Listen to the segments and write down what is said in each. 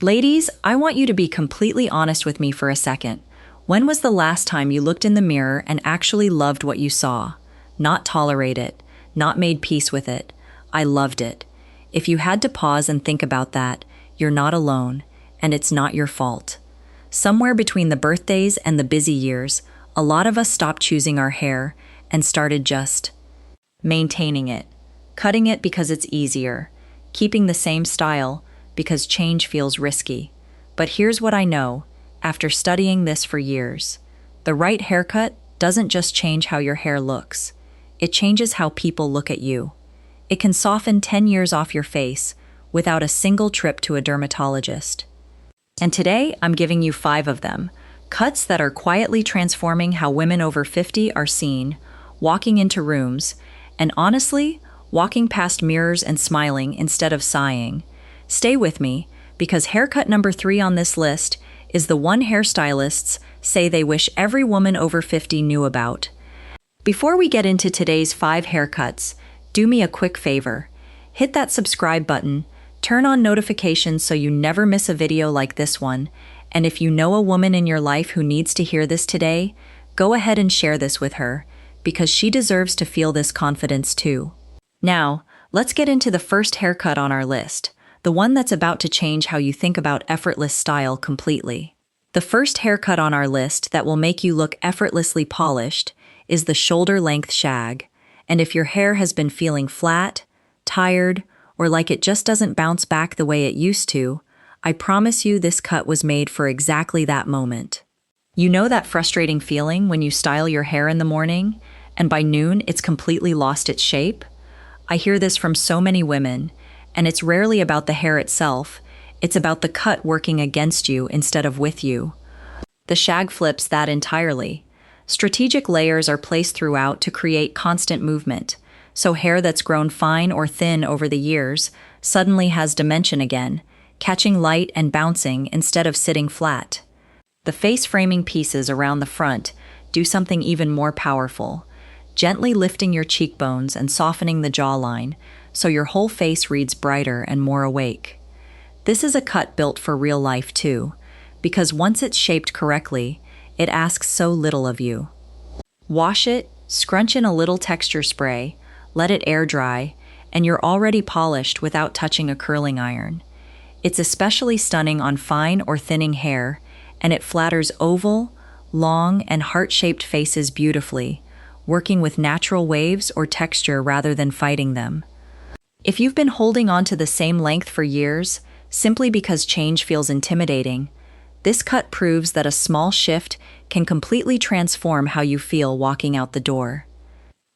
Ladies, I want you to be completely honest with me for a second. When was the last time you looked in the mirror and actually loved what you saw? Not tolerate it, not made peace with it. I loved it. If you had to pause and think about that, you're not alone, and it's not your fault. Somewhere between the birthdays and the busy years, a lot of us stopped choosing our hair and started just maintaining it, cutting it because it's easier, keeping the same style because change feels risky. But here's what I know, after studying this for years. The right haircut doesn't just change how your hair looks. It changes how people look at you. It can soften 10 years off your face without a single trip to a dermatologist. And today, I'm giving you 5 of them. Cuts that are quietly transforming how women over 50 are seen, walking into rooms, and honestly, walking past mirrors and smiling instead of sighing. Stay with me, because haircut number 3 on this list is the one hairstylists say they wish every woman over 50 knew about. Before we get into today's 5 haircuts, do me a quick favor. Hit that subscribe button, turn on notifications so you never miss a video like this one, and if you know a woman in your life who needs to hear this today, go ahead and share this with her, because she deserves to feel this confidence too. Now, let's get into the first haircut on our list, the one that's about to change how you think about effortless style completely. The first haircut on our list that will make you look effortlessly polished is the shoulder-length shag, and if your hair has been feeling flat, tired, or like it just doesn't bounce back the way it used to, I promise you this cut was made for exactly that moment. You know that frustrating feeling when you style your hair in the morning, and by noon it's completely lost its shape? I hear this from so many women, and it's rarely about the hair itself, it's about the cut working against you instead of with you. The shag flips that entirely. Strategic layers are placed throughout to create constant movement, so hair that's grown fine or thin over the years suddenly has dimension again, catching light and bouncing instead of sitting flat. The face-framing pieces around the front do something even more powerful, gently lifting your cheekbones and softening the jawline, so your whole face reads brighter and more awake. This is a cut built for real life too, because once it's shaped correctly, it asks so little of you. Wash it, scrunch in a little texture spray, let it air dry, and you're already polished without touching a curling iron. It's especially stunning on fine or thinning hair, and it flatters oval, long, and heart-shaped faces beautifully, working with natural waves or texture rather than fighting them. If you've been holding on to the same length for years, simply because change feels intimidating, this cut proves that a small shift can completely transform how you feel walking out the door.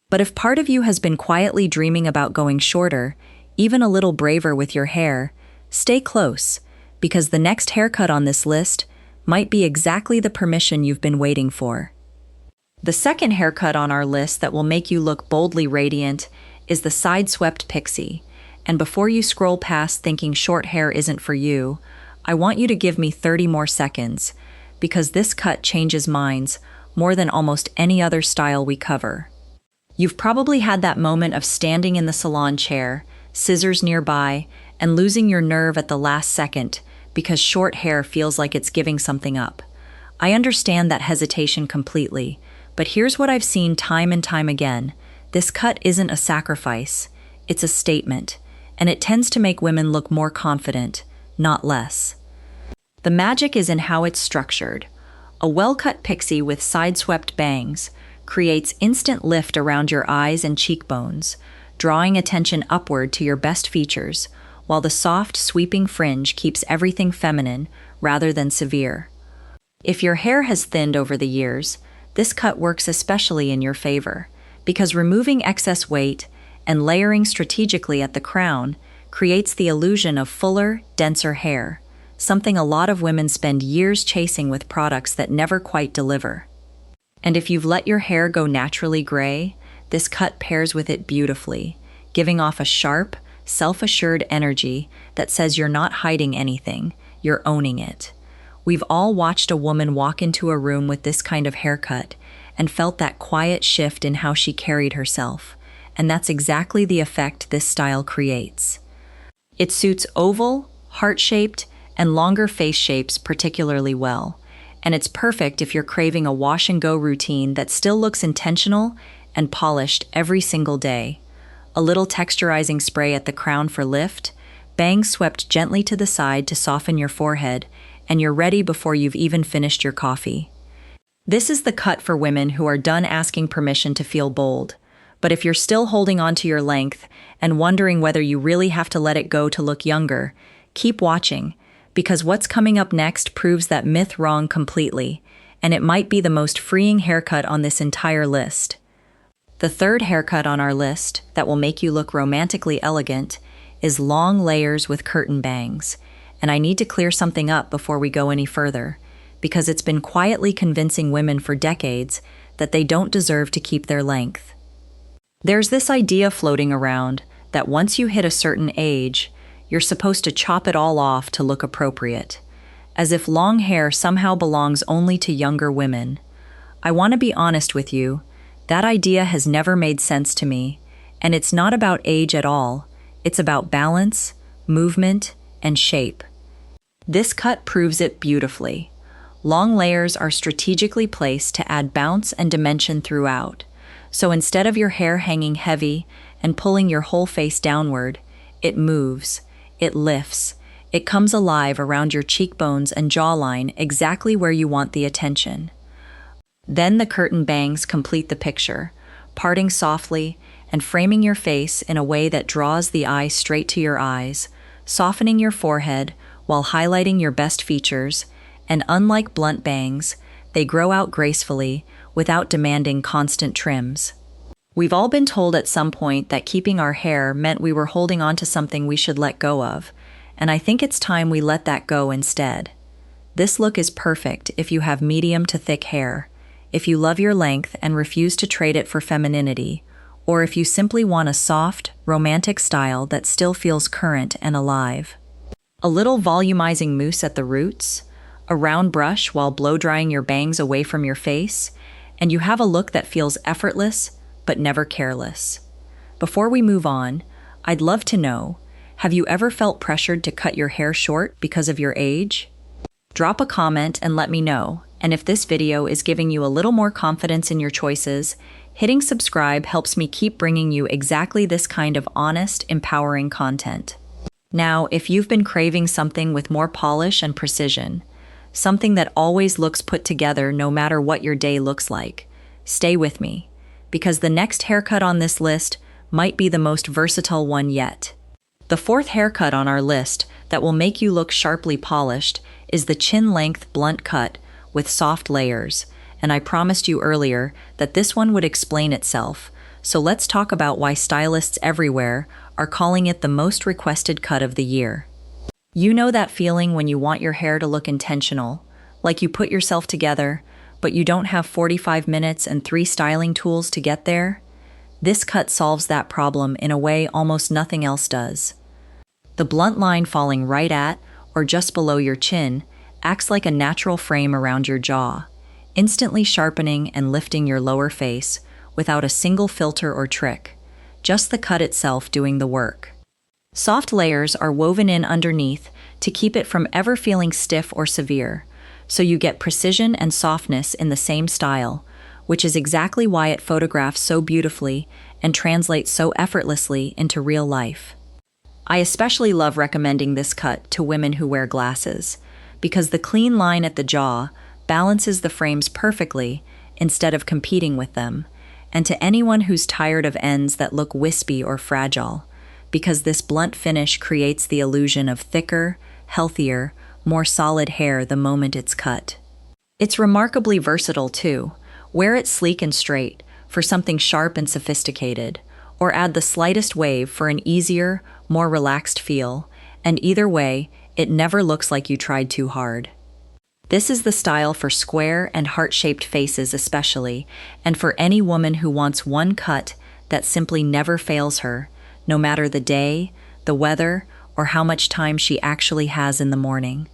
But if part of you has been quietly dreaming about going shorter, even a little braver with your hair, stay close, because the next haircut on this list might be exactly the permission you've been waiting for. The second haircut on our list that will make you look boldly radiant is the side-swept Pixie. And before you scroll past thinking short hair isn't for you, I want you to give me 30 more seconds, because this cut changes minds more than almost any other style we cover. You've probably had that moment of standing in the salon chair, scissors nearby, and losing your nerve at the last second because short hair feels like it's giving something up. I understand that hesitation completely, but here's what I've seen time and time again. This cut isn't a sacrifice, it's a statement, and it tends to make women look more confident, not less. The magic is in how it's structured. A well-cut pixie with side-swept bangs creates instant lift around your eyes and cheekbones, drawing attention upward to your best features, while the soft, sweeping fringe keeps everything feminine rather than severe. If your hair has thinned over the years, this cut works especially in your favor, because removing excess weight and layering strategically at the crown creates the illusion of fuller, denser hair, something a lot of women spend years chasing with products that never quite deliver. And if you've let your hair go naturally gray, this cut pairs with it beautifully, giving off a sharp, self-assured energy that says you're not hiding anything, you're owning it. We've all watched a woman walk into a room with this kind of haircut and felt that quiet shift in how she carried herself, and that's exactly the effect this style creates. It suits oval, heart-shaped, and longer face shapes particularly well. And it's perfect if you're craving a wash and go routine that still looks intentional and polished every single day. A little texturizing spray at the crown for lift, bangs swept gently to the side to soften your forehead, and you're ready before you've even finished your coffee. This is the cut for women who are done asking permission to feel bold. But if you're still holding on to your length and wondering whether you really have to let it go to look younger, keep watching, because what's coming up next proves that myth wrong completely, and it might be the most freeing haircut on this entire list. The third haircut on our list that will make you look romantically elegant is long layers with curtain bangs. And I need to clear something up before we go any further, because it's been quietly convincing women for decades that they don't deserve to keep their length. There's this idea floating around that once you hit a certain age, you're supposed to chop it all off to look appropriate, as if long hair somehow belongs only to younger women. I want to be honest with you. That idea has never made sense to me, and it's not about age at all. It's about balance, movement, and shape. This cut proves it beautifully. Long layers are strategically placed to add bounce and dimension throughout. So instead of your hair hanging heavy and pulling your whole face downward, it moves, it lifts, it comes alive around your cheekbones and jawline exactly where you want the attention. Then the curtain bangs complete the picture, parting softly and framing your face in a way that draws the eye straight to your eyes, softening your forehead while highlighting your best features, and unlike blunt bangs, they grow out gracefully without demanding constant trims. We've all been told at some point that keeping our hair meant we were holding on to something we should let go of, and I think it's time we let that go instead. This look is perfect if you have medium to thick hair, if you love your length and refuse to trade it for femininity, or if you simply want a soft, romantic style that still feels current and alive. A little volumizing mousse at the roots, a round brush while blow-drying your bangs away from your face, and you have a look that feels effortless but never careless. Before we move on, I'd love to know, have you ever felt pressured to cut your hair short because of your age? Drop a comment and let me know. And if this video is giving you a little more confidence in your choices, hitting subscribe helps me keep bringing you exactly this kind of honest, empowering content. Now, if you've been craving something with more polish and precision, something that always looks put together no matter what your day looks like, stay with me, because the next haircut on this list might be the most versatile one yet. The fourth haircut on our list that will make you look sharply polished is the chin-length blunt cut with soft layers, and I promised you earlier that this one would explain itself, so let's talk about why stylists everywhere are calling it the most requested cut of the year. You know that feeling when you want your hair to look intentional, like you put yourself together, but you don't have 45 minutes and 3 styling tools to get there? This cut solves that problem in a way almost nothing else does. The blunt line falling right at, or just below your chin, acts like a natural frame around your jaw, instantly sharpening and lifting your lower face without a single filter or trick, just the cut itself doing the work. Soft layers are woven in underneath to keep it from ever feeling stiff or severe, so you get precision and softness in the same style, which is exactly why it photographs so beautifully and translates so effortlessly into real life. I especially love recommending this cut to women who wear glasses, because the clean line at the jaw balances the frames perfectly instead of competing with them, and to anyone who's tired of ends that look wispy or fragile, because this blunt finish creates the illusion of thicker, healthier, more solid hair the moment it's cut. It's remarkably versatile too. Wear it sleek and straight for something sharp and sophisticated, or add the slightest wave for an easier, more relaxed feel, and either way, it never looks like you tried too hard. This is the style for square and heart-shaped faces especially, and for any woman who wants one cut that simply never fails her, no matter the day, the weather, or how much time she actually has in the morning.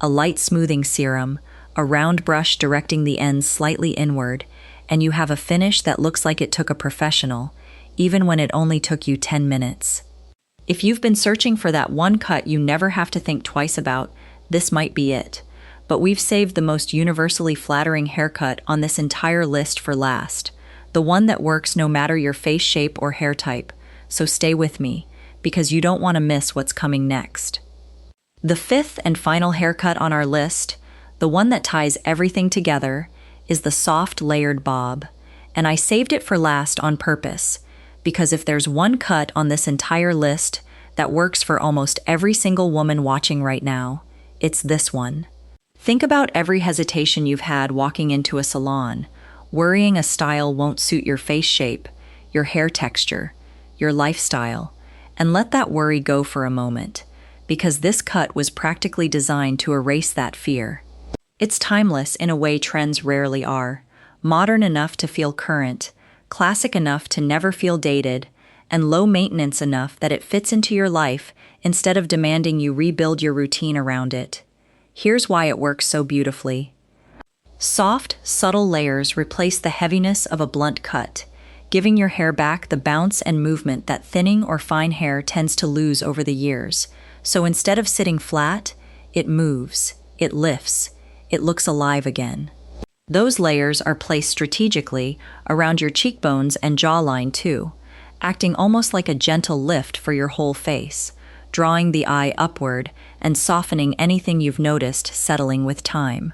A light smoothing serum, a round brush directing the ends slightly inward, and you have a finish that looks like it took a professional, even when it only took you 10 minutes. If you've been searching for that one cut you never have to think twice about, this might be it. But we've saved the most universally flattering haircut on this entire list for last. The one that works no matter your face shape or hair type. So stay with me, because you don't want to miss what's coming next. The fifth and final haircut on our list, the one that ties everything together, is the soft layered bob. And I saved it for last on purpose, because if there's one cut on this entire list that works for almost every single woman watching right now, it's this one. Think about every hesitation you've had walking into a salon, worrying a style won't suit your face shape, your hair texture, your lifestyle, and let that worry go for a moment, because this cut was practically designed to erase that fear. It's timeless in a way trends rarely are, modern enough to feel current, classic enough to never feel dated, and low maintenance enough that it fits into your life instead of demanding you rebuild your routine around it. Here's why it works so beautifully. Soft, subtle layers replace the heaviness of a blunt cut, giving your hair back the bounce and movement that thinning or fine hair tends to lose over the years. So instead of sitting flat, it moves, it lifts, it looks alive again. Those layers are placed strategically around your cheekbones and jawline too, acting almost like a gentle lift for your whole face, drawing the eye upward and softening anything you've noticed settling with time.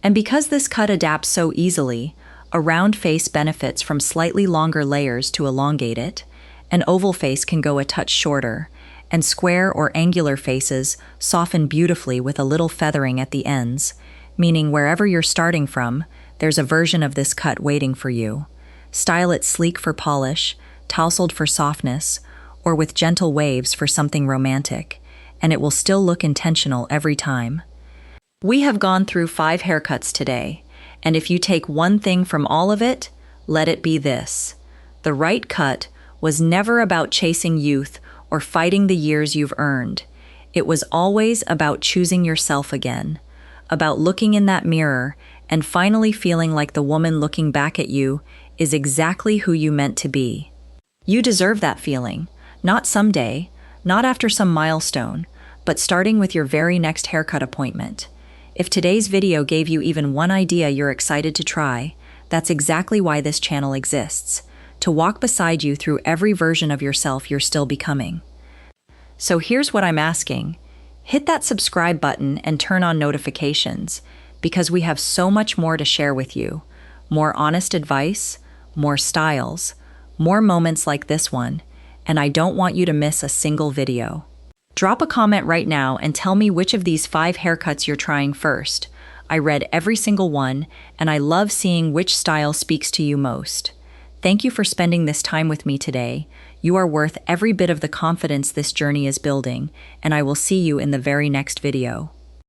And because this cut adapts so easily, a round face benefits from slightly longer layers to elongate it, an oval face can go a touch shorter, and square or angular faces soften beautifully with a little feathering at the ends, meaning wherever you're starting from, there's a version of this cut waiting for you. Style it sleek for polish, tousled for softness, or with gentle waves for something romantic, and it will still look intentional every time. We have gone through 5 haircuts today, and if you take one thing from all of it, let it be this. The right cut was never about chasing youth or fighting the years you've earned. It was always about choosing yourself again, about looking in that mirror and finally feeling like the woman looking back at you is exactly who you meant to be. You deserve that feeling, not someday, not after some milestone, but starting with your very next haircut appointment. If today's video gave you even one idea you're excited to try, that's exactly why this channel exists, to walk beside you through every version of yourself you're still becoming. So here's what I'm asking. Hit that subscribe button and turn on notifications, because we have so much more to share with you. More honest advice, more styles, more moments like this one, and I don't want you to miss a single video. Drop a comment right now and tell me which of these 5 haircuts you're trying first. I read every single one, and I love seeing which style speaks to you most. Thank you for spending this time with me today. You are worth every bit of the confidence this journey is building, and I will see you in the very next video.